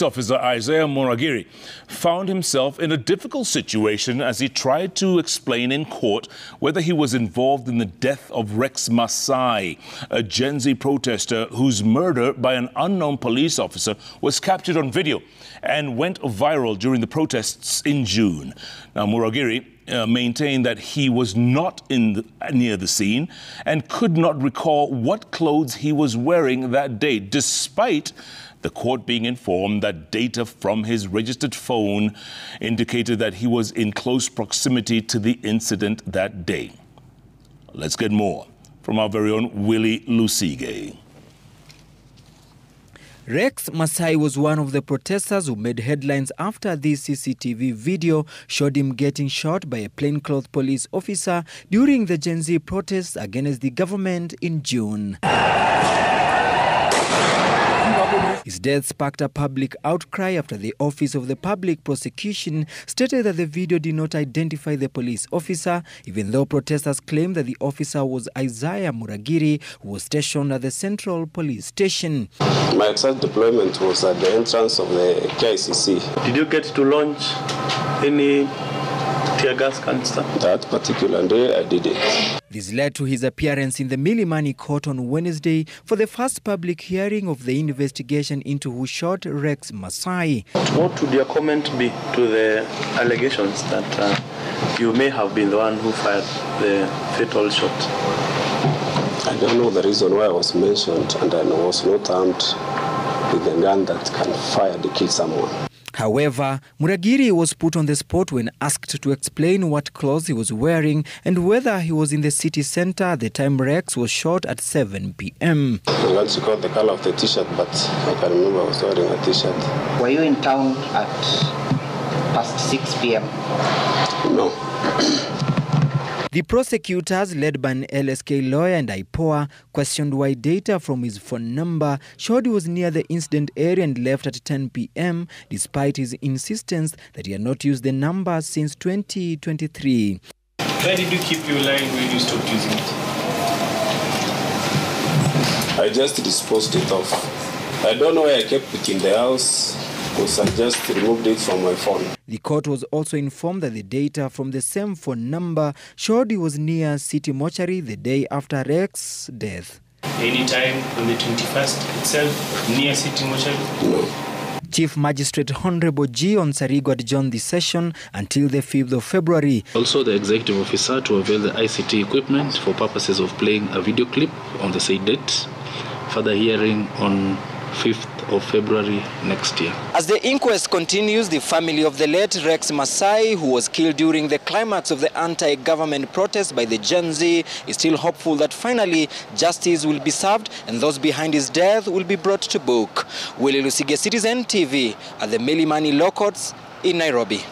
Officer Isaiah Muragiri found himself in a difficult situation as he tried to explain in court whether he was involved in the death of Rex Masai, a Gen Z protester whose murder by an unknown police officer was captured on video and went viral during the protests in June. Now, Muragiri maintained that he was not near the scene and could not recall what clothes he was wearing that day, despite the court being informed that data from his registered phone indicated that he was in close proximity to the incident that day. Let's get more from our very own Willie Lusige. Rex Masai was one of the protesters who made headlines after this CCTV video showed him getting shot by a plainclothes police officer during the Gen Z protests against the government in June. His death sparked a public outcry after the Office of the Public Prosecution stated that the video did not identify the police officer, even though protesters claimed that the officer was Isaiah Muragiri, who was stationed at the Central Police Station. My exact deployment was at the entrance of the KICC. Did you get to launch any tear gas canister? That particular day, I did it. This led to his appearance in the Milimani court on Wednesday for the first public hearing of the investigation into who shot Rex Masai. What would your comment be to the allegations that you may have been the one who fired the fatal shot? I don't know the reason why I was mentioned, and I was not armed with a gun that can fire to kill someone. However, Muragiri was put on the spot when asked to explain what clothes he was wearing and whether he was in the city center at the time Rex was shot at 7 p.m. I can't recall the color of the t-shirt, but I can remember I was wearing a t-shirt. Were you in town at past 6 p.m.? No. The prosecutors, led by an LSK lawyer and IPOA, questioned why data from his phone number showed he was near the incident area and left at 10 p.m., despite his insistence that he had not used the number since 2023. Where did you keep your line when you stopped using it? I just disposed it off. I don't know where I kept it in the house, because I just removed it from my phone. The court was also informed that the data from the same phone number showed he was near City Mortuary the day after Rex's death. Any time on the 21st itself, near City Mortuary? No. Chief Magistrate Honorable G. Onsarigo adjourned the session until the 5th of February. Also, the executive officer to avail the ICT equipment for purposes of playing a video clip on the said date. Further hearing on 5th of February next year. As the inquest continues, the family of the late Rex Masai, who was killed during the climax of the anti-government protest by the Gen Z, is still hopeful that finally justice will be served and those behind his death will be brought to book. Willie Lusige, Citizen TV, at the Milimani Law Courts in Nairobi.